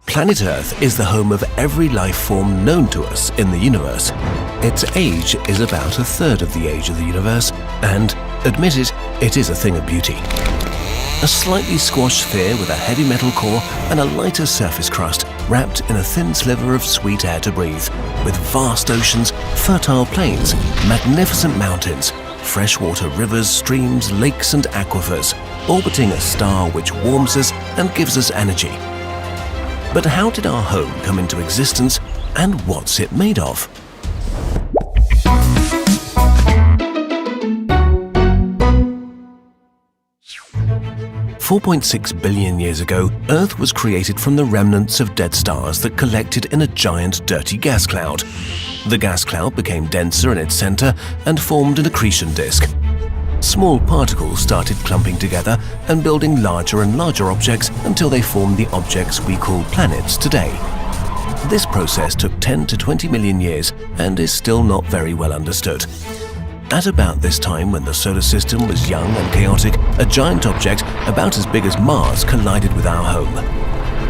Planet Earth is the home of every life form known to us in the universe. Its age is about a third of the age of the universe, and, admit it, it is a thing of beauty. A slightly squashed sphere with a heavy metal core and a lighter surface crust wrapped in a thin sliver of sweet air to breathe, with vast oceans, fertile plains, magnificent mountains, freshwater rivers, streams, lakes and aquifers, orbiting a star which warms us and gives us energy. But how did our home come into existence, and what's it made of? $4.6 billion years ago, Earth was created from the remnants of dead stars that collected in a giant dirty gas cloud. The gas cloud became denser in its center and formed an accretion disk. Small particles started clumping together and building larger and larger objects until they formed the objects we call planets today. This process took 10 to 20 million years and is still not very well understood. At about this time, when the solar system was young and chaotic, a giant object about as big as Mars collided with our home.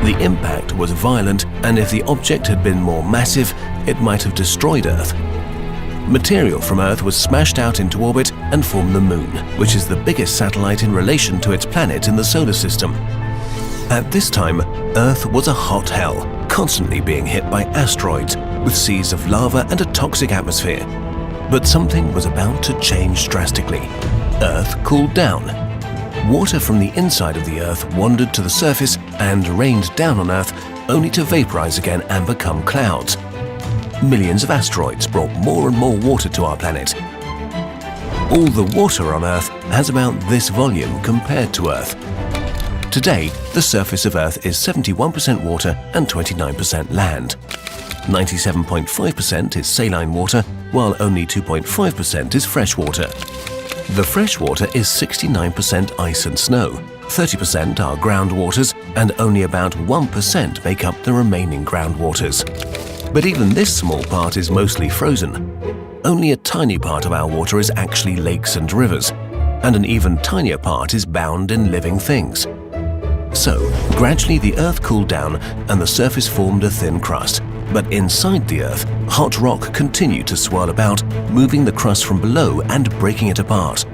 The impact was violent, and if the object had been more massive, it might have destroyed Earth. Material from Earth was smashed out into orbit and formed the Moon, which is the biggest satellite in relation to its planet in the solar system. At this time, Earth was a hot hell, constantly being hit by asteroids, with seas of lava and a toxic atmosphere. But something was about to change drastically. Earth cooled down. Water from the inside of the Earth wandered to the surface and rained down on Earth, only to vaporize again and become clouds. Millions of asteroids brought more and more water to our planet. All the water on Earth has about this volume compared to Earth. Today, the surface of Earth is 71% water and 29% land. 97.5% is saline water, while only 2.5% is fresh water. The fresh water is 69% ice and snow, 30% are groundwaters, and only about 1% make up the remaining groundwaters. But even this small part is mostly frozen. Only a tiny part of our water is actually lakes and rivers, and an even tinier part is bound in living things. So, gradually the Earth cooled down and the surface formed a thin crust. But inside the Earth, hot rock continued to swirl about, moving the crust from below and breaking it apart.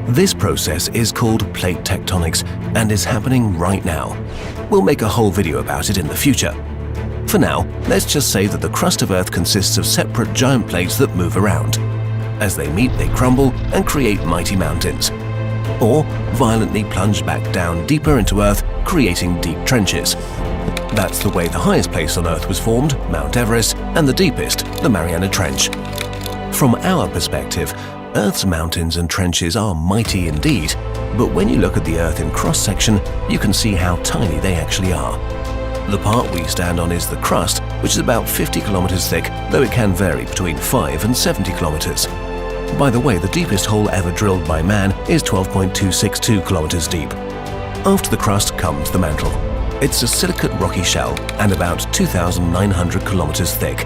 This process is called plate tectonics and is happening right now. We'll make a whole video about it in the future. For now, let's just say that the crust of Earth consists of separate giant plates that move around. As they meet, they crumble and create mighty mountains, or violently plunge back down deeper into Earth, creating deep trenches. That's the way the highest place on Earth was formed, Mount Everest, and the deepest, the Mariana Trench. From our perspective, Earth's mountains and trenches are mighty indeed, but when you look at the Earth in cross-section, you can see how tiny they actually are. The part we stand on is the crust, which is about 50 kilometers thick, though it can vary between 5 and 70 kilometers. By the way, the deepest hole ever drilled by man is 12.262 kilometers deep. After the crust comes the mantle. It's a silicate rocky shell and about 2,900 kilometers thick.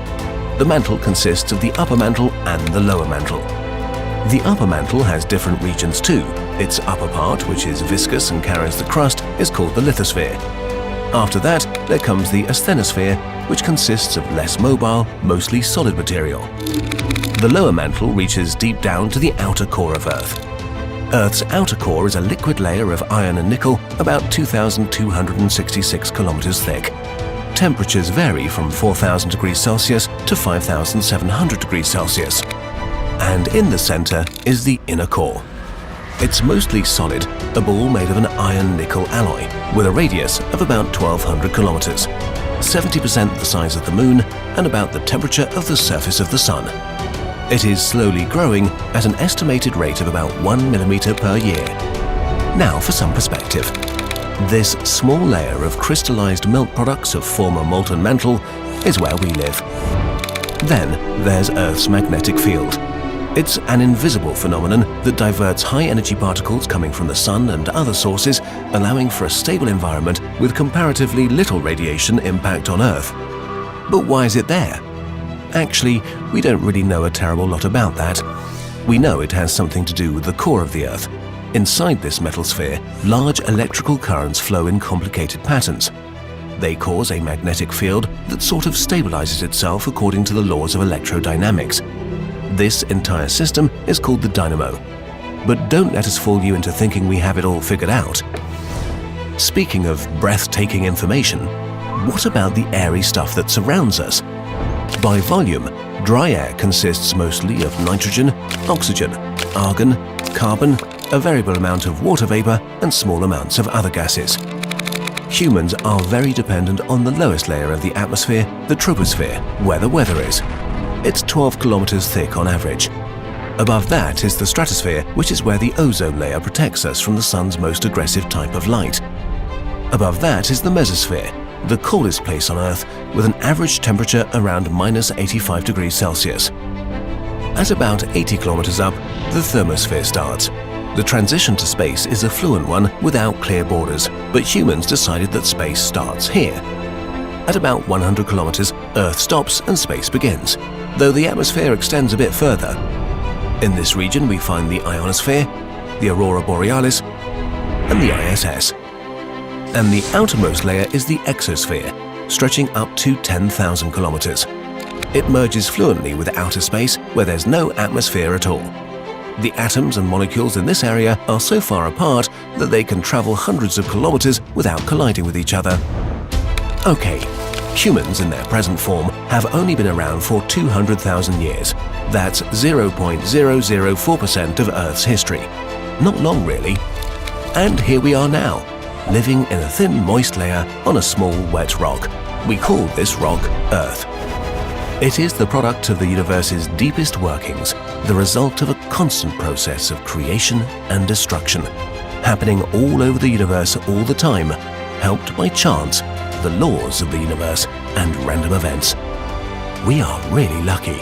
The mantle consists of the upper mantle and the lower mantle. The upper mantle has different regions too. Its upper part, which is viscous and carries the crust, is called the lithosphere. After that, there comes the asthenosphere, which consists of less mobile, mostly solid material. The lower mantle reaches deep down to the outer core of Earth. Earth's outer core is a liquid layer of iron and nickel, about 2,266 kilometers thick. Temperatures vary from 4,000 degrees Celsius to 5,700 degrees Celsius. And in the center is the inner core. It's mostly solid, a ball made of an iron-nickel alloy, with a radius of about 1,200 kilometers, 70% the size of the Moon, and about the temperature of the surface of the Sun. It is slowly growing at an estimated rate of about 1 millimeter per year. Now for some perspective. This small layer of crystallized melt products of former molten mantle is where we live. Then there's Earth's magnetic field. It's an invisible phenomenon that diverts high-energy particles coming from the Sun and other sources, allowing for a stable environment with comparatively little radiation impact on Earth. But why is it there? Actually, we don't really know a terrible lot about that. We know it has something to do with the core of the Earth. Inside this metal sphere, large electrical currents flow in complicated patterns. They cause a magnetic field that sort of stabilizes itself according to the laws of electrodynamics. This entire system is called the dynamo. But don't let us fool you into thinking we have it all figured out. Speaking of breathtaking information, what about the airy stuff that surrounds us? By volume, dry air consists mostly of nitrogen, oxygen, argon, carbon, a variable amount of water vapor, and small amounts of other gases. Humans are very dependent on the lowest layer of the atmosphere, the troposphere, where the weather is. It's 12 kilometers thick on average. Above that is the stratosphere, which is where the ozone layer protects us from the sun's most aggressive type of light. Above that is the mesosphere, the coldest place on Earth, with an average temperature around minus 85 degrees Celsius. At about 80 kilometers up, the thermosphere starts. The transition to space is a fluent one without clear borders, but humans decided that space starts here. At about 100 kilometers, Earth stops and space begins, though the atmosphere extends a bit further. In this region we find the ionosphere, the aurora borealis, and the ISS. And the outermost layer is the exosphere, stretching up to 10,000 kilometers. It merges fluently with outer space where there's no atmosphere at all. The atoms and molecules in this area are so far apart that they can travel hundreds of kilometers without colliding with each other. Okay, humans in their present form have only been around for 200,000 years. That's 0.004% of Earth's history. Not long, really. And here we are now, living in a thin, moist layer on a small, wet rock. We call this rock Earth. It is the product of the universe's deepest workings, the result of a constant process of creation and destruction, happening all over the universe all the time, helped by chance, the laws of the universe, and random events. We are really lucky.